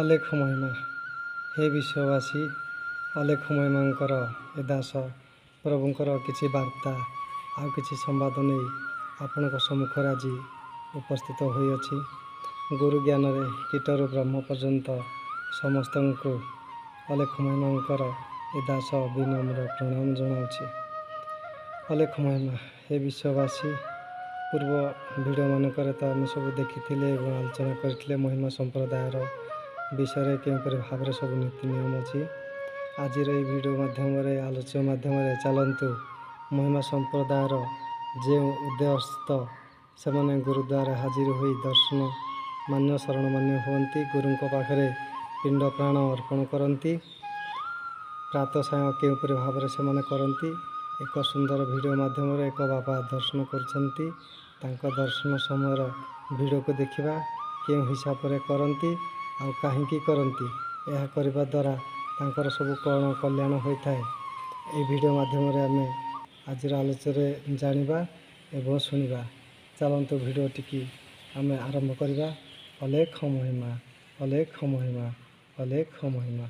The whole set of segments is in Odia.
ଅଲେଖ ମହିମା। ହେ ବିଶ୍ୱବାସୀ, ଅଲେଖ ମହିମାଙ୍କର ଏ ଦାସ ପ୍ରଭୁଙ୍କର କିଛି ବାର୍ତ୍ତା ଆଉ କିଛି ସମ୍ବାଦ ନେଇ ଆପଣଙ୍କ ସମ୍ମୁଖରେ ଆଜି ଉପସ୍ଥିତ ହୋଇଅଛି। ଗୁରୁ ଜ୍ଞାନରେ କୀଟରୁ ବ୍ରହ୍ମ ପର୍ଯ୍ୟନ୍ତ ସମସ୍ତଙ୍କୁ ଅଲେଖ ମହିମାଙ୍କର ଏ ଦାସ ବିନମ୍ର ପ୍ରଣାମ ଜଣାଉଛି। ଅଲେଖ ମହିମା। ହେ ବିଶ୍ୱବାସୀ, ପୂର୍ବ ଭିଡ଼ିଓମାନଙ୍କରେ ତ ଆମେ ସବୁ ଦେଖିଥିଲେ ଏବଂ ଆଲୋଚନା କରିଥିଲେ ମହିମା ସମ୍ପ୍ରଦାୟର ବିଷୟରେ କେଉଁପରି ଭାବରେ ସବୁ ନୀତି ନିୟମ ଅଛି। ଆଜିର ଏହି ଭିଡ଼ିଓ ମାଧ୍ୟମରେ ଆଲୋଚନା ମାଧ୍ୟମରେ ଚାଲନ୍ତୁ ମହିମା ସମ୍ପ୍ରଦାୟର ଯେଉଁ ଉଦୟସ୍ତ ସେମାନେ ଗୁରୁଦ୍ୱାରରେ ହାଜିର ହୋଇ ଦର୍ଶନ ମାନ୍ୟ ଶରଣ ମାନ୍ୟ ହୁଅନ୍ତି, ଗୁରୁଙ୍କ ପାଖରେ ପିଣ୍ଡ ପ୍ରାଣ ଅର୍ପଣ କରନ୍ତି। ପ୍ରାତଃ ସାୟଂ କେଉଁପରି ଭାବରେ ସେମାନେ କରନ୍ତି ଏକ ସୁନ୍ଦର ଭିଡ଼ିଓ ମାଧ୍ୟମରେ ଏକ ବାବା ଦର୍ଶନ କରୁଛନ୍ତି। ତାଙ୍କ ଦର୍ଶନ ସମୟର ଭିଡ଼ିଓକୁ ଦେଖିବା, କେଉଁ ହିସାବରେ କରନ୍ତି ଆଉ କାହିଁକି କରନ୍ତି, ଏହା କରିବା ଦ୍ୱାରା ତାଙ୍କର ସବୁ କ'ଣ କଲ୍ୟାଣ ହୋଇଥାଏ, ଏହି ଭିଡ଼ିଓ ମାଧ୍ୟମରେ ଆମେ ଆଜିର ଆଲୋଚନାରେ ଜାଣିବା ଏବଂ ଶୁଣିବା। ଚାଲନ୍ତୁ ଭିଡ଼ିଓଟିକି ଆମେ ଆରମ୍ଭ କରିବା। ଅଲେଖ ମହିମା, ଅଲେଖ ମହିମା, ଅଲେଖ ମହିମା।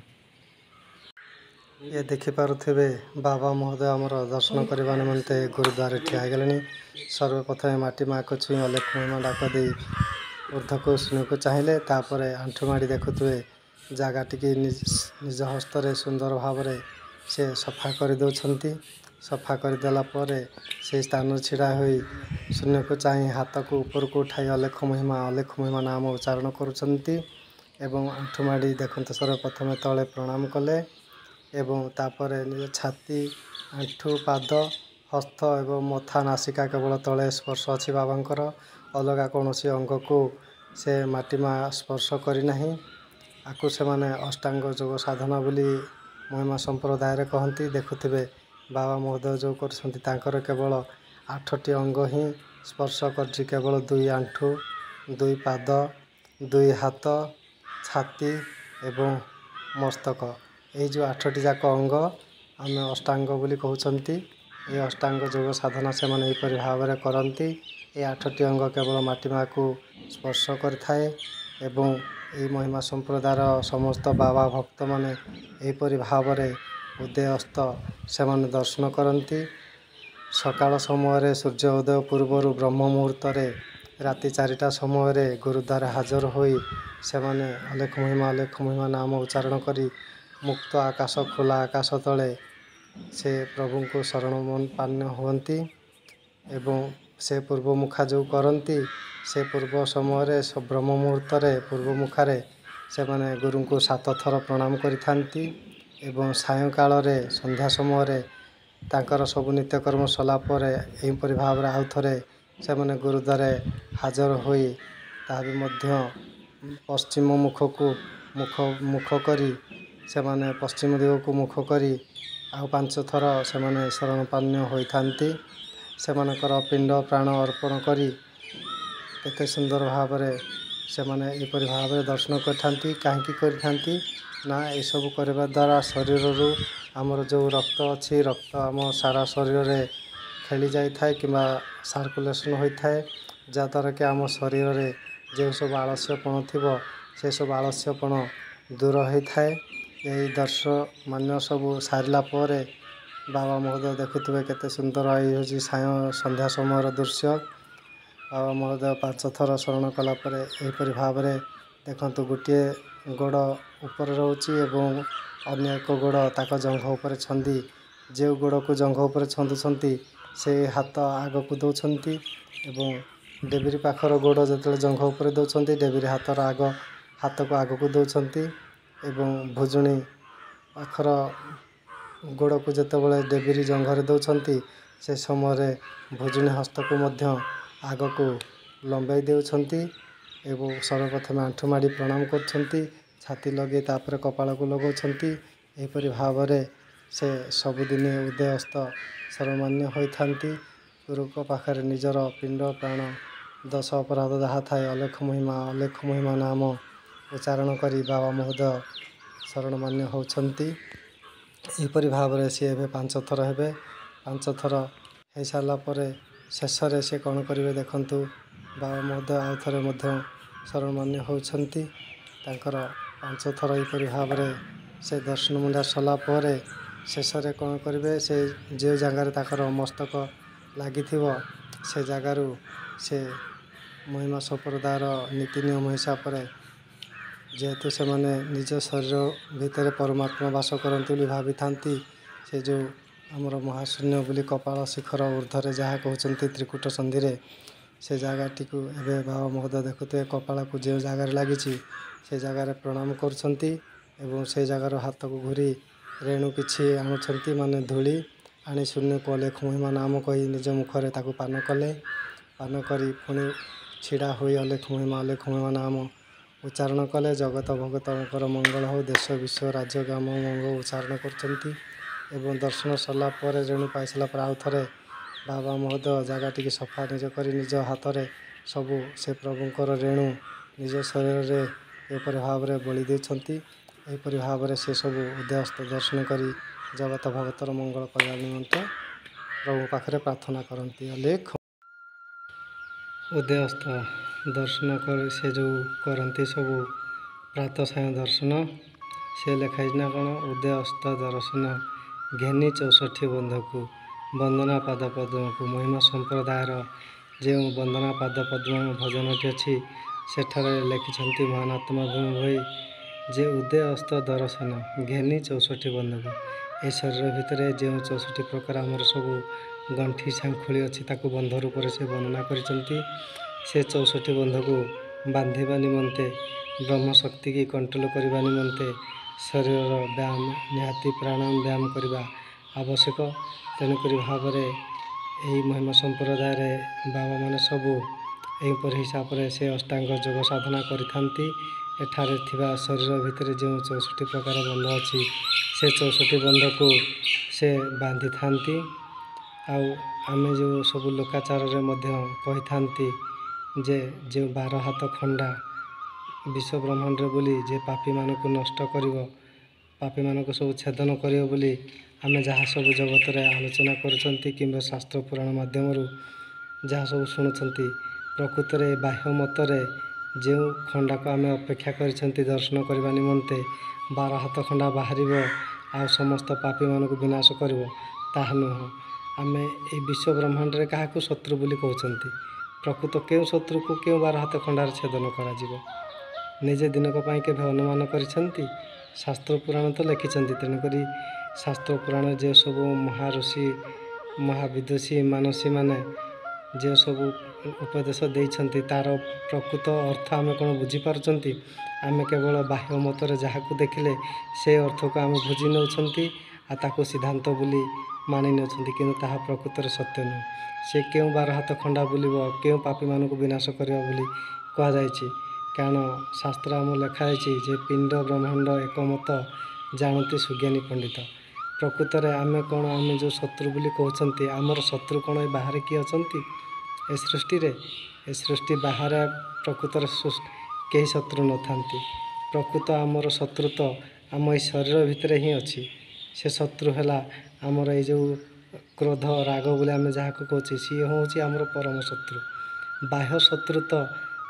ଏ ଦେଖିପାରୁଥିବେ ବାବା ମହୋଦୟ ଆମର ଦର୍ଶନ କରିବା ନିମନ୍ତେ ଗୁରୁଦ୍ୱାରରେ ଠିଆ ହୋଇଗଲେଣି। ସର୍ବପ୍ରଥମେ ମାଟି ମା'କୁ ଛୁଇଁ ଅଲେଖ ମହିମା ଡାକ ଦେଇ ଉର୍ଦ୍ଧ୍ୱକୁ ଶୁଣିବାକୁ ଚାହିଁଲେ। ତାପରେ ଆଣ୍ଠୁ ମାଡ଼ି ଦେଖୁଥିବେ ଜାଗାଟିକି ନିଜ ହସ୍ତରେ ସୁନ୍ଦର ଭାବରେ ସେ ସଫା କରିଦେଉଛନ୍ତି। ସଫା କରିଦେଲା ପରେ ସେହି ସ୍ଥାନରେ ଛିଡ଼ା ହୋଇ ଶୂନ୍ୟକୁ ଚାହିଁ ହାତକୁ ଉପରକୁ ଉଠାଇ ଅଲେଖ ମହିମା ନାମ ଉଚ୍ଚାରଣ କରୁଛନ୍ତି ଏବଂ ଆଣ୍ଠୁ ମାଡ଼ି ଦେଖନ୍ତୁ ସର୍ବପ୍ରଥମେ ତଳେ ପ୍ରଣାମ କଲେ ଏବଂ ତାପରେ ନିଜ ଛାତି, ଆଣ୍ଠୁ, ପାଦ, ହସ୍ତ ଏବଂ ମଥା, ନାସିକା କେବଳ ତଳେ ସ୍ପର୍ଶ ଅଛି ବାବାଙ୍କର। ଅଲଗା କୌଣସି ଅଙ୍ଗକୁ ସେ ମାଟି ମା ସ୍ପର୍ଶ କରିନାହିଁ। ଆକୁ ସେମାନେ ଅଷ୍ଟାଙ୍ଗ ଯୋଗ ସାଧନା ବୋଲି ମହିମା ସମ୍ପ୍ରଦାୟରେ କହନ୍ତି। ଦେଖୁଥିବେ ବାବା ମହୋଦୟ ଯେଉଁ କରୁଛନ୍ତି ତାଙ୍କର କେବଳ 8ଟି ଅଙ୍ଗ ହିଁ ସ୍ପର୍ଶ କରିଛି, କେବଳ 2 ଆଣ୍ଠୁ, 2 ପାଦ, 2 ହାତ, ଛାତି ଏବଂ ମସ୍ତକ। ଏହି ଯେଉଁ 8ଟି ଯାକ ଅଙ୍ଗ ଆମେ ଅଷ୍ଟାଙ୍ଗ ବୋଲି କହୁଛନ୍ତି। ଏହି ଅଷ୍ଟାଙ୍ଗ ଯୋଗ ସାଧନା ସେମାନେ ଏହିପରି ଭାବରେ କରନ୍ତି। ଏହି 8ଟି ଅଙ୍ଗ କେବଳ ମାଟି ମା'କୁ ସ୍ପର୍ଶ କରିଥାଏ ଏବଂ ଏହି ମହିମା ସମ୍ପ୍ରଦାୟର ସମସ୍ତ ବାବା ଭକ୍ତମାନେ ଏହିପରି ଭାବରେ ଉଦୟସ୍ତ ସେମାନେ ଦର୍ଶନ କରନ୍ତି। ସକାଳ ସମୟରେ ସୂର୍ଯ୍ୟ ଉଦୟ ପୂର୍ବରୁ ବ୍ରହ୍ମ ମୁହୂର୍ତ୍ତରେ ରାତି 4ଟା ସମୟରେ ଗୁରୁଦ୍ୱାରରେ ହାଜର ହୋଇ ସେମାନେ ଅଲେଖ ମହିମା ନାମ ଉଚ୍ଚାରଣ କରି ମୁକ୍ତ ଆକାଶ, ଖୋଲା ଆକାଶ ତଳେ ସେ ପ୍ରଭୁଙ୍କୁ ଶରଣପାନ୍ୟ ହୁଅନ୍ତି ଏବଂ ସେ ପୂର୍ବମୁଖା ଯେଉଁ କରନ୍ତି, ସେ ପୂର୍ବ ସମୟରେ ବ୍ରହ୍ମ ମୁହୂର୍ତ୍ତରେ ପୂର୍ବମୁଖାରେ ସେମାନେ ଗୁରୁଙ୍କୁ 7 ଥର ପ୍ରଣାମ କରିଥାନ୍ତି ଏବଂ ସାୟଂକାଳରେ ସନ୍ଧ୍ୟା ସମୟରେ ତାଙ୍କର ସବୁ ନିତ୍ୟକର୍ମ ସରିଲା ପରେ ଏହିପରି ଭାବରେ ଆଉ ଥରେ ସେମାନେ ଗୁରୁଦ୍ୱାରରେ ହାଜର ହୋଇ ତାହା ବି ମଧ୍ୟ ପଶ୍ଚିମ ମୁଖକୁ ମୁଖ କରି ସେମାନେ ପଶ୍ଚିମ ଦିଗକୁ ମୁଖ କରି ଆଉ 5 ଥର ସେମାନେ ଶରଣପାନ୍ୟ ହୋଇଥାନ୍ତି। ସେମାନଙ୍କର ପିଣ୍ଡ ପ୍ରାଣ ଅର୍ପଣ କରି କେତେ ସୁନ୍ଦର ଭାବରେ ସେମାନେ ଏହିପରି ଭାବରେ ଦର୍ଶନ କରିଥାନ୍ତି। କାହିଁକି କରିଥାନ୍ତି ନା, ଏସବୁ କରିବା ଦ୍ୱାରା ଶରୀରରୁ ଆମର ଯେଉଁ ରକ୍ତ ଅଛି, ରକ୍ତ ଆମ ସାରା ଶରୀରରେ ଖେଳି ଯାଇଥାଏ କିମ୍ବା ସାର୍କୁଲେସନ୍ ହୋଇଥାଏ, ଯାହାଦ୍ୱାରା କି ଆମ ଶରୀରରେ ଯେଉଁ ସବୁ ଆଳସ୍ୟପଣ ଥିବ ସେସବୁ ଆଳସ୍ୟପଣ ଦୂର ହୋଇଥାଏ। ଏହି ଦର୍ଶନ ମାନ୍ୟ ସବୁ ସାରିଲା ପରେ ବାବା ମହୋଦୟ ଦେଖୁଥିବେ କେତେ ସୁନ୍ଦର। ଏହି ହେଉଛି ସନ୍ଧ୍ୟା ସମୟର ଦୃଶ୍ୟ। ବାବା ମହୋଦୟ 5 ଥର ଶରଣ କଲା ପରେ ଏହିପରି ଭାବରେ ଦେଖନ୍ତୁ ଗୋଟିଏ ଗୋଡ଼ ଉପରେ ରହୁଛି ଏବଂ ଅନ୍ୟ ଏକ ଗୋଡ଼ ତାଙ୍କ ଜଙ୍ଘ ଉପରେ ଛନ୍ଦି, ଯେଉଁ ଗୋଡ଼କୁ ଜଙ୍ଘ ଉପରେ ଛନ୍ଦୁଛନ୍ତି ସେହି ହାତ ଆଗକୁ ଦେଉଛନ୍ତି ଏବଂ ଡେବିରି ପାଖର ଗୋଡ଼ ଯେତେବେଳେ ଜଙ୍ଘ ଉପରେ ଦେଉଛନ୍ତି, ଡେବିରି ହାତକୁ ଆଗକୁ ଦେଉଛନ୍ତି ଏବଂ ଭୁଜୁଣି ପାଖର ଗୋଡ଼କୁ ଯେତେବେଳେ ଡେବିରି ଜଙ୍ଘରେ ଦେଉଛନ୍ତି, ସେ ସମୟରେ ଭୁଜୁଣି ହସ୍ତକୁ ମଧ୍ୟ ଆଗକୁ ଲମ୍ବାଇ ଦେଉଛନ୍ତି ଏବଂ ସର୍ବପ୍ରଥମେ ଆଣ୍ଠୁ ମାଡ଼ି ପ୍ରଣାମ କରୁଛନ୍ତି। ଛାତି ଲଗାଇ ତାପରେ କପାଳକୁ ଲଗାଉଛନ୍ତି। ଏହିପରି ଭାବରେ ସେ ସବୁଦିନ ଉଦୟସ୍ତ ଶରଣମାନ୍ୟ ହୋଇଥାନ୍ତି। ଗୁରୁଙ୍କ ପାଖରେ ନିଜର ପିଣ୍ଡ ପ୍ରାଣ, ଦଶ ଅପରାଧ ଯାହା ଥାଏ ଅଲେଖ ମହିମା ନାମ ଉଚ୍ଚାରଣ କରି ବାବା ମହୋଦୟ ଶରଣମାନ୍ୟ ହେଉଛନ୍ତି। ଏହିପରି ଭାବରେ ସିଏ ଏବେ 5 ଥର ହେବେ। 5 ଥର ହୋଇସାରିଲା ପରେ ଶେଷରେ ସେ କ'ଣ କରିବେ ଦେଖନ୍ତୁ। ବାବା ମହୋଦୟ ଆଉ ଥରେ ମଧ୍ୟ ଶରଣମାନ୍ୟ ହେଉଛନ୍ତି। ତାଙ୍କର 5 ଥର ଏହିପରି ଭାବରେ ସେ ଦର୍ଶନ ମୁଣ୍ଡା ସରିଲା ପରେ ଶେଷରେ କ'ଣ କରିବେ, ସେ ଯେଉଁ ଜାଗାରେ ତାଙ୍କର ମସ୍ତକ ଲାଗିଥିବ ସେ ଜାଗାରୁ ସେ ମହିମା ସମ୍ପ୍ରଦାୟର ନୀତି ନିୟମ ହିସାବରେ, ଯେହେତୁ ସେମାନେ ନିଜ ଶରୀର ଭିତରେ ପରମାତ୍ମା ବାସ କରନ୍ତି ବୋଲି ଭାବିଥାନ୍ତି, ସେ ଯେଉଁ ଆମର ମହାଶୂନ୍ୟ ବୋଲି କପାଳ ଶିଖର ଉର୍ଦ୍ଧ୍ୱରେ ଯାହା କହୁଛନ୍ତି ତ୍ରିକୁଟ ସନ୍ଧିରେ, ସେ ଜାଗାଟିକୁ ଏବେ ବାବା ମହୋଦୟ ଦେଖୁଥିବେ କପାଳକୁ ଯେଉଁ ଜାଗାରେ ଲାଗିଛି ସେ ଜାଗାରେ ପ୍ରଣାମ କରୁଛନ୍ତି ଏବଂ ସେ ଜାଗାର ହାତକୁ ଘୁରି ରେଣୁ କିଛି ଆଣୁଛନ୍ତି, ମାନେ ଧୂଳି ଆଣି ଶୂନ୍ୟକୁ ଅଲେଖ ମହିମା ନାମ କହି ନିଜ ମୁଖରେ ତାକୁ ପାନ କଲେ। ପାନ କରି ପୁଣି ଛିଡ଼ା ହୋଇ ଅଲେଖ ମହିମା ନାମ ଉଚ୍ଚାରଣ କଲେ। ଜଗତ ଭଗତଙ୍କର ମଙ୍ଗଳ ହେଉ, ଦେଶ ବିଶ୍ୱ ରାଜ୍ୟ ଗ୍ରାମ ମଙ୍ଗଳ ଉଚ୍ଚାରଣ କରୁଛନ୍ତି ଏବଂ ଦର୍ଶନ ସରିଲା ପରେ ରେଣୁ ପାଇସାରିଲା ପରେ ଆଉ ଥରେ ବାବା ମହୋଦୟ ଜାଗାଟିକି ସଫା ନିଜ କରି ନିଜ ହାତରେ ସବୁ ସେ ପ୍ରଭୁଙ୍କର ରେଣୁ ନିଜ ଶରୀରରେ ଏପରି ଭାବରେ ବଳି ଦେଉଛନ୍ତି। ଏହିପରି ଭାବରେ ସେ ସବୁ ଉଦୟସ୍ତ ଦର୍ଶନ କରି ଜଗତ ଭଗତର ମଙ୍ଗଳ କରିବା ନିମନ୍ତେ ପ୍ରଭୁ ପାଖରେ ପ୍ରାର୍ଥନା କରନ୍ତି। ଅଲେଖ ଉଦୟସ୍ତ ଦର୍ଶନ କରି ସେ ଯେଉଁ କରନ୍ତି ସବୁ ପ୍ରାତଃ ସାୟଂ ଦର୍ଶନ, ସେ ଲେଖାଯାଇଛି ନା କ'ଣ, ଉଦୟସ୍ତ ଦର୍ଶନ ଘେନି 64 ବନ୍ଧକୁ ବନ୍ଦନା ପାଦ ପଦ୍ମକୁ। ମହିମା ସମ୍ପ୍ରଦାୟର ଯେଉଁ ବନ୍ଦନା ପାଦ ପଦ୍ମ ଭଜନଟି ଅଛି ସେଠାରେ ଲେଖିଛନ୍ତି ମହାନାତ୍ମା ଭୂମି ଭୋଇ ଯେ ଉଦୟସ୍ତ ଦର୍ଶନ ଘେନି 64 ବନ୍ଧକୁ। ଏ ଶରୀର ଭିତରେ ଯେଉଁ 64 ପ୍ରକାର ଆମର ସବୁ ଗଣ୍ଠି ଶାଙ୍ଖୁଳି ଅଛି ତାକୁ ବନ୍ଧ ରୂପରେ ସେ ବର୍ଣ୍ଣନା କରିଛନ୍ତି। ସେ 64 ବନ୍ଧକୁ ବାନ୍ଧିବା ନିମନ୍ତେ, ବ୍ରହ୍ମଶକ୍ତିକି କଣ୍ଟ୍ରୋଲ କରିବା ନିମନ୍ତେ ଶରୀରର ବ୍ୟାୟାମ ନିହାତି ପ୍ରାଣାୟାମ ବ୍ୟାୟାମ କରିବା ଆବଶ୍ୟକ। ତେଣୁକରି ଭାବରେ ଏହି ମହିମା ସମ୍ପ୍ରଦାୟରେ ବାବାମାନେ ସବୁ ଏହିପରି ହିସାବରେ ସେ ଅଷ୍ଟାଙ୍ଗ ଯୋଗ ସାଧନା କରିଥାନ୍ତି। ଏଠାରେ ଥିବା ଶରୀର ଭିତରେ ଯେଉଁ 64 ପ୍ରକାର ବନ୍ଧ ଅଛି ସେ 64 ବନ୍ଧକୁ ସେ ବାନ୍ଧିଥାନ୍ତି। ଆଉ ଆମେ ଯେଉଁ ସବୁ ଲୋକାଚାରରେ ମଧ୍ୟ କହିଥାନ୍ତି ଯେ ଯେଉଁ 12 ହାତ ଖଣ୍ଡା ବିଶ୍ୱ ବ୍ରହ୍ମାଣ୍ଡରେ ବୋଲି ଯେ ପାପୀମାନଙ୍କୁ ନଷ୍ଟ କରିବ, ପାପୀମାନଙ୍କୁ ସବୁ ଛେଦନ କରିବ ବୋଲି ଆମେ ଯାହା ସବୁ ଜଗତରେ ଆଲୋଚନା କରୁଛନ୍ତି କିମ୍ବା ଶାସ୍ତ୍ର ପୁରାଣ ମାଧ୍ୟମରୁ ଯାହା ସବୁ ଶୁଣୁଛନ୍ତି, ପ୍ରକୃତରେ ବାହ୍ୟ ମତରେ ଯେଉଁ ଖଣ୍ଡାକୁ ଆମେ ଅପେକ୍ଷା କରିଛନ୍ତି ଦର୍ଶନ କରିବା ନିମନ୍ତେ 12 ହାତ ଖଣ୍ଡା ବାହାରିବ ଆଉ ସମସ୍ତ ପାପୀମାନଙ୍କୁ ବିନାଶ କରିବ, ତାହା ନୁହଁ। ଆମେ ଏହି ବିଶ୍ୱ ବ୍ରହ୍ମାଣ୍ଡରେ କାହାକୁ ଶତ୍ରୁ ବୋଲି କହୁଛନ୍ତି? ପ୍ରକୃତ କେଉଁ ଶତ୍ରୁକୁ କେଉଁ 12 ହାତ ଖଣ୍ଡାରେ ଛେଦନ କରାଯିବ? ନିଜେ ଦିନକ ପାଇଁ କେବେ ଅନୁମାନ କରିଛନ୍ତି? ଶାସ୍ତ୍ର ପୁରାଣ ତ ଲେଖିଛନ୍ତି। ତେଣୁକରି ଶାସ୍ତ୍ର ପୁରାଣ ଯେଉଁ ସବୁ ମହାଋଷି ମହାବିଦୁଷୀ ମାନସୀମାନେ ଯେଉଁ ସବୁ ଉପଦେଶ ଦେଇଛନ୍ତି ତାର ପ୍ରକୃତ ଅର୍ଥ ଆମେ କ'ଣ ବୁଝିପାରୁଛନ୍ତି? ଆମେ କେବଳ ବାହ୍ୟ ମତରେ ଯାହାକୁ ଦେଖିଲେ ସେ ଅର୍ଥକୁ ଆମେ ବୁଝି ନେଉଛନ୍ତି ଆଉ ତାକୁ ସିଦ୍ଧାନ୍ତ ବୋଲି ମାନି ନେଉଛନ୍ତି, କିନ୍ତୁ ତାହା ପ୍ରକୃତରେ ସତ୍ୟ ନୁହେଁ। ସେ କେଉଁ 12 ହାତ ଖଣ୍ଡା ବୁଲିବ, କେଉଁ ପାପୀମାନଙ୍କୁ ବିନାଶ କରିବ ବୋଲି କୁହାଯାଇଛି? କାରଣ ଶାସ୍ତ୍ର ଆମ ଲେଖାଯାଇଛି ଯେ ପିଣ୍ଡ ବ୍ରହ୍ମାଣ୍ଡ ଏକମତ ଜାଣନ୍ତି ସୁଜ୍ଞାନୀ ପଣ୍ଡିତ। ପ୍ରକୃତରେ ଆମେ କ'ଣ, ଆମେ ଯେଉଁ ଶତ୍ରୁ ବୋଲି କହୁଛନ୍ତି, ଆମର ଶତ୍ରୁ କ'ଣ ଏ ବାହାରେ କିଏ ଅଛନ୍ତି? ଏ ସୃଷ୍ଟିରେ, ଏ ସୃଷ୍ଟି ବାହାରେ ପ୍ରକୃତରେ କେହି ଶତ୍ରୁ ନଥାନ୍ତି। ପ୍ରକୃତ ଆମର ଶତ୍ରୁ ତ ଆମ ଏଇ ଶରୀର ଭିତରେ ହିଁ ଅଛି। ସେ ଶତ୍ରୁ ହେଲା ଆମର ଏଇ ଯେଉଁ କ୍ରୋଧ ରାଗ ବୋଲି ଆମେ ଯାହାକୁ କହୁଛେ, ସିଏ ହେଉଛି ଆମର ପରମ ଶତ୍ରୁ। ବାହ୍ୟ ଶତ୍ରୁ ତ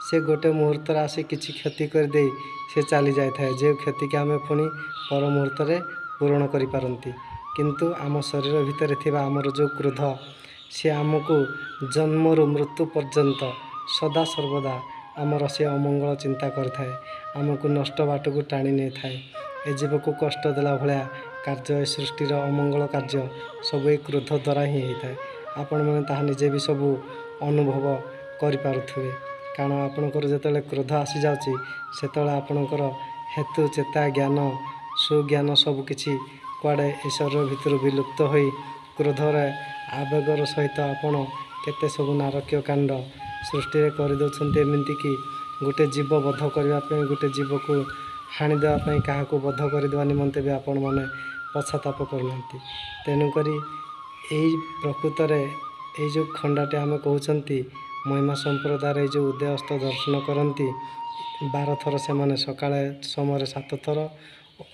ସେ ଗୋଟେ ମୁହୂର୍ତ୍ତରେ ଆସି କିଛି କ୍ଷତି କରିଦେଇ ସେ ଚାଲି ଯାଇଥାଏ, ଯେଉଁ କ୍ଷତିକି ଆମେ ପୁଣି ପର ମୁହୂର୍ତ୍ତରେ ପୂରଣ କରିପାରନ୍ତି। କିନ୍ତୁ ଆମ ଶରୀର ଭିତରେ ଥିବା ଆମର ଯେଉଁ କ୍ରୋଧ, ସେ ଆମକୁ ଜନ୍ମରୁ ମୃତ୍ୟୁ ପର୍ଯ୍ୟନ୍ତ ସଦାସର୍ବଦା ଆମର ସେ ଅମଙ୍ଗଳ ଚିନ୍ତା କରିଥାଏ, ଆମକୁ ନଷ୍ଟ ବାଟକୁ ଟାଣି ନେଇଥାଏ। ଏ ଜୀବକୁ କଷ୍ଟ ଦେଲା ଭଳିଆ କାର୍ଯ୍ୟ, ଏ ସୃଷ୍ଟିର ଅମଙ୍ଗଳ କାର୍ଯ୍ୟ ସବୁ ଏ କ୍ରୋଧ ଦ୍ୱାରା ହିଁ ହେଇଥାଏ। ଆପଣମାନେ ତାହା ନିଜେ ବି ସବୁ ଅନୁଭବ କରିପାରୁଥିବେ। କାରଣ ଆପଣଙ୍କର ଯେତେବେଳେ କ୍ରୋଧ ଆସିଯାଉଛି ସେତେବେଳେ ଆପଣଙ୍କର ହେତୁ ଚେତା ଜ୍ଞାନ ସୁଜ୍ଞାନ ସବୁକିଛି କୁଆଡ଼େ ଏ ଶରୀର ଭିତରୁ ବିଲୁପ୍ତ ହୋଇ କ୍ରୋଧରେ ଆବେଗର ସହିତ ଆପଣ କେତେ ସବୁ ନାରକୀୟ କାଣ୍ଡ ସୃଷ୍ଟିରେ କରିଦେଉଛନ୍ତି। ଏମିତିକି ଗୋଟେ ଜୀବ ବଧ କରିବା ପାଇଁ, ଗୋଟେ ଜୀବକୁ ହାଣିଦେବା ପାଇଁ, କାହାକୁ ବଧ କରିଦେବା ନିମନ୍ତେ ବି ଆପଣମାନେ ପଶ୍ଚାତାପ କରୁନାହାନ୍ତି। ତେଣୁକରି ଏଇ ପ୍ରକୃତରେ ଏଇ ଯେଉଁ ଖଣ୍ଡାଟି ଆମେ କହୁଛନ୍ତି ମହିମା ସମ୍ପ୍ରଦାୟରେ ଏଇ ଯେଉଁ ଉଦୟସ୍ତ ଦର୍ଶନ କରନ୍ତି 12 ଥର, ସେମାନେ ସକାଳେ ସମୟରେ 7 ଥର,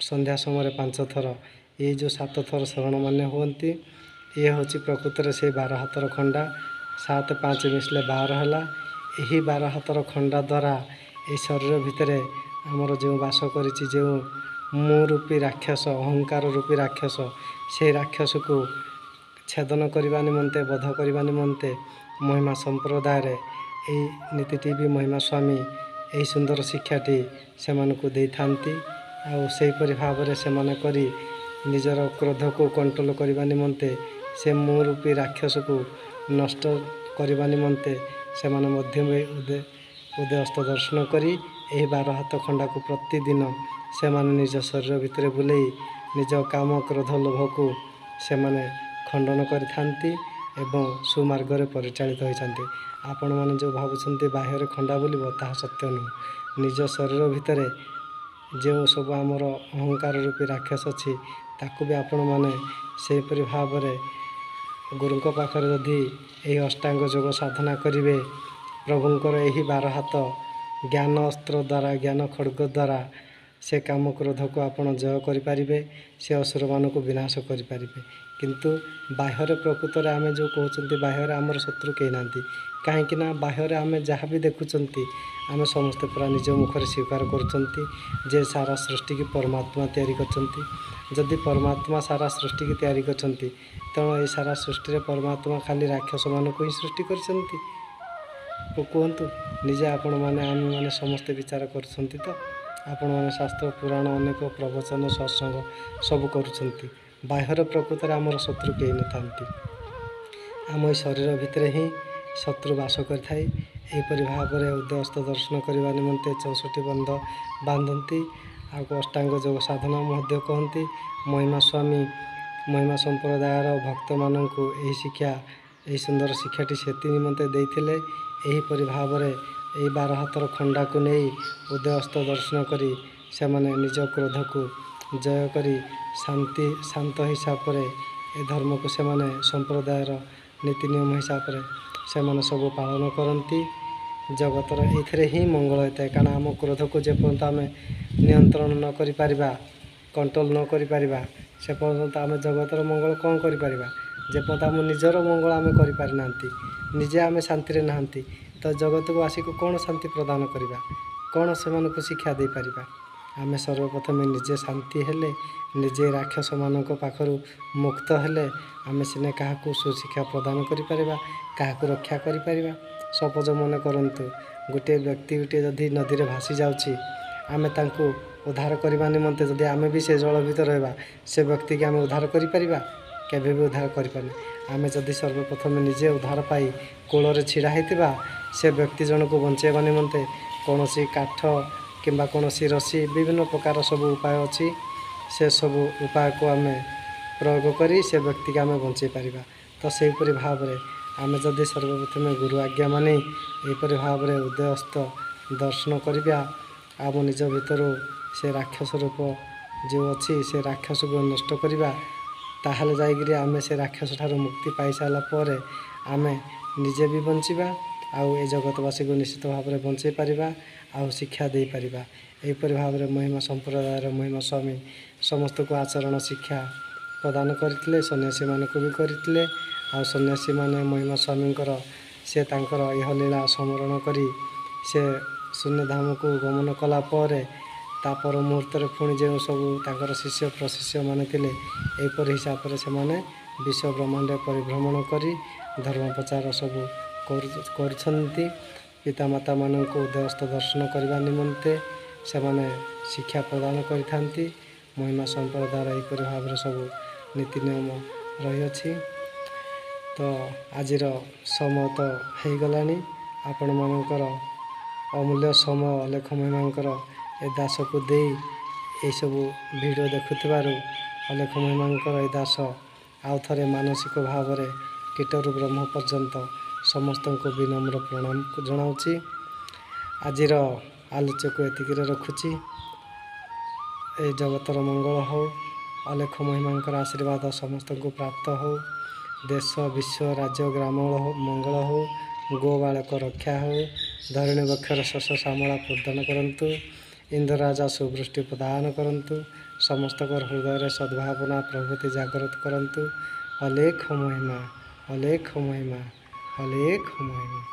ସନ୍ଧ୍ୟା ସମୟରେ 5 ଥର, ଏଇ ଯେଉଁ 7 ଥର ଶରଣମାନେ ହୁଅନ୍ତି। ଇଏ ହେଉଛି ପ୍ରକୃତରେ ସେଇ 12 ହାତର ଖଣ୍ଡା। 7 5 ମିଶିଲେ 12 ହେଲା। ଏହି 12 ହାତର ଖଣ୍ଡା ଦ୍ୱାରା এই ଶରୀର ଭିତରେ ଆମର ଯେଉଁ ବାସ କରିଛି ଯେଉଁ ମୁଁ ରୂପୀ ରାକ୍ଷସ ଅହଙ୍କାର ରୂପୀ ରାକ୍ଷସ ସେହି ରାକ୍ଷସକୁ ଛେଦନ କରିବା ନିମନ୍ତେ ବଧ କରିବା ନିମନ୍ତେ ମହିମା ସମ୍ପ୍ରଦାୟରେ ଏହି ନୀତିଟି ବି ମହିମା ସ୍ୱାମୀ ଏହି ସୁନ୍ଦର ଶିକ୍ଷାଟି ସେମାନଙ୍କୁ ଦେଇଥାନ୍ତି। ଆଉ ସେହିପରି ଭାବରେ ସେମାନେ କରି ନିଜର କ୍ରୋଧକୁ କଣ୍ଟ୍ରୋଲ କରିବା ନିମନ୍ତେ ସେ ମୁଁ ରୂପୀ ରାକ୍ଷସକୁ ନଷ୍ଟ କରିବା ନିମନ୍ତେ ସେମାନେ ମଧ୍ୟ ଉଦୟସ୍ତ ଦର୍ଶନ କରି ଏହି 12 ହାତ ଖଣ୍ଡାକୁ ପ୍ରତିଦିନ ସେମାନେ ନିଜ ଶରୀର ଭିତରେ ବୁଲେଇ ନିଜ କାମ କ୍ରୋଧ ଲୋଭକୁ ସେମାନେ ଖଣ୍ଡନ କରିଥାନ୍ତି ଏବଂ ସୁମାର୍ଗରେ ପରିଚାଳିତ ହୋଇଥାନ୍ତି। ଆପଣମାନେ ଯେଉଁ ଭାବୁଛନ୍ତି ବାହ୍ୟରେ ଖଣ୍ଡା ବୁଲିବ ତାହା ସତ୍ୟ ନୁହେଁ। ନିଜ ଶରୀର ଭିତରେ ଯେଉଁ ସବୁ ଆମର ଅହଙ୍କାର ରୂପୀ ରାକ୍ଷସ ଅଛି ତାକୁ ବି ଆପଣମାନେ ସେହିପରି ଭାବରେ ଗୁରୁଙ୍କ ପାଖରେ ଯଦି ଏହି ଅଷ୍ଟାଙ୍ଗ ଯୋଗ ସାଧନା କରିବେ ପ୍ରଭୁଙ୍କର ଏହି 12 ହାତ ଜ୍ଞାନ ଅସ୍ତ୍ର ଦ୍ୱାରା ଜ୍ଞାନ ଖଡ଼୍ଗ ଦ୍ୱାରା ସେ କାମ କ୍ରୋଧକୁ ଆପଣ ଜୟ କରିପାରିବେ, ସେ ଅସୁରମାନଙ୍କୁ ବିନାଶ କରିପାରିବେ। କିନ୍ତୁ ବାହ୍ୟରେ ପ୍ରକୃତରେ ଆମେ ଯେଉଁ କହୁଛନ୍ତି ବାହ୍ୟରେ ଆମର ଶତ୍ରୁ କେହି ନାହାନ୍ତି, କାହିଁକି ନା ବାହ୍ୟରେ ଆମେ ଯାହା ବି ଦେଖୁଛନ୍ତି ଆମେ ସମସ୍ତେ ପୁରା ନିଜ ମୁଖରେ ସ୍ୱୀକାର କରୁଛନ୍ତି ଯେ ସାରା ସୃଷ୍ଟିକି ପରମାତ୍ମା ତିଆରି କରିଛନ୍ତି। ଯଦି ପରମାତ୍ମା ସାରା ସୃଷ୍ଟିକି ତିଆରି କରିଛନ୍ତି ତେଣୁ ଏହି ସାରା ସୃଷ୍ଟିରେ ପରମାତ୍ମା ଖାଲି ରାକ୍ଷସମାନଙ୍କୁ ହିଁ ସୃଷ୍ଟି କରିଛନ୍ତି? କୁହନ୍ତୁ ନିଜେ ଆପଣମାନେ ଆମେମାନେ ସମସ୍ତେ ବିଚାର କରୁଛନ୍ତି ତ? ଆପଣମାନେ ଶାସ୍ତ୍ର ପୁରାଣ ଅନେକ ପ୍ରବଚନ ସତ୍ସଙ୍ଗ ସବୁ କରୁଛନ୍ତି। ବାହ୍ୟରେ ପ୍ରକୃତରେ ଆମର ଶତ୍ରୁ କେହି ନଥାନ୍ତି। ଆମ ଏହି ଶରୀର ଭିତରେ ହିଁ ଶତ୍ରୁ ବାସ କରିଥାଏ। ଏହିପରି ଭାବରେ ଉଦୟସ୍ତ ଦର୍ଶନ କରିବା ନିମନ୍ତେ 64 ବନ୍ଧ ବାନ୍ଧନ୍ତି। ଆଉ ଅଷ୍ଟାଙ୍ଗ ଯୋଗ ସାଧନା ମଧ୍ୟ କହନ୍ତି। ମହିମା ସ୍ୱାମୀ ମହିମା ସମ୍ପ୍ରଦାୟର ଭକ୍ତମାନଙ୍କୁ ଏହି ଶିକ୍ଷା ଏହି ସୁନ୍ଦର ଶିକ୍ଷାଟି ସେଥି ନିମନ୍ତେ ଦେଇଥିଲେ। ଏହିପରି ଭାବରେ ଏହି 12 ହାତର ଖଣ୍ଡାକୁ ନେଇ ଉଦୟସ୍ତ ଦର୍ଶନ କରି ସେମାନେ ନିଜ କ୍ରୋଧକୁ ଜୟ କରି ଶାନ୍ତ ହିସାବରେ ଏ ଧର୍ମକୁ ସେମାନେ ସମ୍ପ୍ରଦାୟର ନୀତି ନିୟମ ହିସାବରେ ସେମାନେ ସବୁ ପାଳନ କରନ୍ତି। ଜଗତର ଏଇଥିରେ ହିଁ ମଙ୍ଗଳ ହୋଇଥାଏ, କାରଣ ଆମ କ୍ରୋଧକୁ ଯେପର୍ଯ୍ୟନ୍ତ ଆମେ ନିୟନ୍ତ୍ରଣ ନ କରିପାରିବା, କଣ୍ଟ୍ରୋଲ ନ କରିପାରିବା ସେ ପର୍ଯ୍ୟନ୍ତ ଆମେ ଜଗତର ମଙ୍ଗଳ କ'ଣ କରିପାରିବା? ଯେପର୍ଯ୍ୟନ୍ତ ଆମ ନିଜର ମଙ୍ଗଳ ଆମେ କରିପାରିନାହାନ୍ତି, ନିଜେ ଆମେ ଶାନ୍ତିରେ ନାହାନ୍ତି ତ ଜଗତକୁ ଆସିକୁ କ'ଣ ଶାନ୍ତି ପ୍ରଦାନ କରିବା, କ'ଣ ସେମାନଙ୍କୁ ଶିକ୍ଷା ଦେଇପାରିବା? ଆମେ ସର୍ବପ୍ରଥମେ ନିଜେ ଶାନ୍ତି ହେଲେ, ନିଜେ ରାକ୍ଷସମାନଙ୍କ ପାଖରୁ ମୁକ୍ତ ହେଲେ ଆମେ ସିନା କାହାକୁ ସୁଶିକ୍ଷା ପ୍ରଦାନ କରିପାରିବା, କାହାକୁ ରକ୍ଷା କରିପାରିବା। ସପୋଜ ମନେ କରନ୍ତୁ ଗୋଟିଏ ବ୍ୟକ୍ତି ଯଦି ନଦୀରେ ଭାସି ଯାଉଛି, ଆମେ ତାଙ୍କୁ ଉଦ୍ଧାର କରିବା ନିମନ୍ତେ ଯଦି ଆମେ ବି ସେ ଜଳ ଭିତରେ ରହିବା ସେ ବ୍ୟକ୍ତିକି ଆମେ ଉଦ୍ଧାର କରିପାରିବା? କେବେ ବି ଉଦ୍ଧାର କରିପାରିବା। ଆମେ ଯଦି ସର୍ବପ୍ରଥମେ ନିଜେ ଉଦ୍ଧାର ପାଇ କୂଳରେ ଛିଡ଼ା ହେଇଥିବା ସେ ବ୍ୟକ୍ତି ଜଣକୁ ବଞ୍ଚାଇବା ନିମନ୍ତେ କୌଣସି କାଠ କିମ୍ବା କୌଣସି ରସି ବିଭିନ୍ନ ପ୍ରକାର ସବୁ ଉପାୟ ଅଛି, ସେସବୁ ଉପାୟକୁ ଆମେ ପ୍ରୟୋଗ କରି ସେ ବ୍ୟକ୍ତିକି ଆମେ ବଞ୍ଚାଇ ପାରିବା। ତ ସେହିପରି ଭାବରେ ଆମେ ଯଦି ସର୍ବପ୍ରଥମେ ଗୁରୁ ଆଜ୍ଞା ମାନି ଏହିପରି ଭାବରେ ଉଦୟସ୍ତ ଦର୍ଶନ କରିବା, ଆମ ନିଜ ଭିତରୁ ସେ ରାକ୍ଷସ ରୂପ ଯେଉଁ ଅଛି ସେ ରାକ୍ଷସକୁ ନଷ୍ଟ କରିବା, ତାହେଲେ ଯାଇକରି ଆମେ ସେ ରାକ୍ଷସ ଠାରୁ ମୁକ୍ତି ପାଇସାରିଲା ପରେ ଆମେ ନିଜେ ବି ବଞ୍ଚିବା ଆଉ ଏ ଜଗତବାସୀକୁ ନିଶ୍ଚିତ ଭାବରେ ବଞ୍ଚାଇ ପାରିବା ଆଉ ଶିକ୍ଷା ଦେଇପାରିବା। ଏହିପରି ଭାବରେ ମହିମା ସମ୍ପ୍ରଦାୟର ମହିମା ସ୍ୱାମୀ ସମସ୍ତଙ୍କୁ ଆଚରଣ ଶିକ୍ଷା ପ୍ରଦାନ କରିଥିଲେ, ସନ୍ନ୍ୟାସୀମାନଙ୍କୁ ବି କରିଥିଲେ। ଆଉ ସନ୍ନ୍ୟାସୀମାନେ ମହିମା ସ୍ୱାମୀଙ୍କର ସେ ତାଙ୍କର ଇହଲୀଳା ସ୍ମରଣ କରି ସେ ଶୂନ୍ୟଧାମକୁ ଗମନ କଲା ପରେ ତା ପର ମୁହୂର୍ତ୍ତରେ ପୁଣି ଯେଉଁ ସବୁ ତାଙ୍କର ଶିଷ୍ୟ ପ୍ରଶିଷ୍ୟମାନେ ଥିଲେ ଏହିପରି ହିସାବରେ ସେମାନେ ବିଶ୍ୱ ବ୍ରହ୍ମାଣ୍ଡ ପରିଭ୍ରମଣ କରି ଧର୍ମ ପ୍ରଚାର ସବୁ କରୁଛନ୍ତି। ପିତାମାତାମାନଙ୍କୁ ଉଦୟସ୍ତ ଦର୍ଶନ କରିବା ନିମନ୍ତେ ସେମାନେ ଶିକ୍ଷା ପ୍ରଦାନ କରିଥାନ୍ତି। ମହିମା ସମ୍ପ୍ରଦାୟର ଏହିପରି ଭାବରେ ସବୁ ନୀତି ନିୟମ ରହିଅଛି। ତ ଆଜିର ସମୟ ତ ହେଇଗଲାଣି। ଆପଣମାନଙ୍କର ଅମୂଲ୍ୟ ସମୟ ଅଲେଖ ମହିମାଙ୍କର ଏ ଦାସକୁ ଦେଇ ଏସବୁ ଭିଡ଼ିଓ ଦେଖୁଥିବାରୁ ଅଲେଖ ମହିମାଙ୍କର ଏ ଦାସ ଆଉ ଥରେ ମାନସିକ ଭାବରେ କୀଟରୁ ବ୍ରହ୍ମ ପର୍ଯ୍ୟନ୍ତ ସମସ୍ତଙ୍କୁ ବିନମ୍ର ପ୍ରଣାମ ଜଣାଉଛି। ଆଜିର ଆଲୋଚକୁ ଏତିକିରେ ରଖୁଛି। ଏ ଜଗତର ମଙ୍ଗଳ ହେଉ, ଅଲେଖ ମହିମାଙ୍କର ଆଶୀର୍ବାଦ ସମସ୍ତଙ୍କୁ ପ୍ରାପ୍ତ ହେଉ। ଦେଶ ବିଶ୍ୱ ରାଜ୍ୟ ଗ୍ରାମ ମଙ୍ଗଳ ହେଉ, ଗୋବାଳକ ରକ୍ଷା ହେଉ, ଧରଣୀ ବକ୍ଷର ଶସ୍ୟ ଶ୍ୟାମଳା ପ୍ରଦାନ କରନ୍ତୁ, ଇନ୍ଦ୍ର ରାଜା ସୁବୃଷ୍ଟି ପ୍ରଦାନ କରନ୍ତୁ, ସମସ୍ତଙ୍କର ହୃଦୟରେ ସଦ୍ଭାବନା ପ୍ରଭୃତି ଜାଗ୍ରତ କରନ୍ତୁ। ଅଲେଖ ମହିମା, ଅଲେଖ ମହିମା, ଅଲେଖ ମହିମା।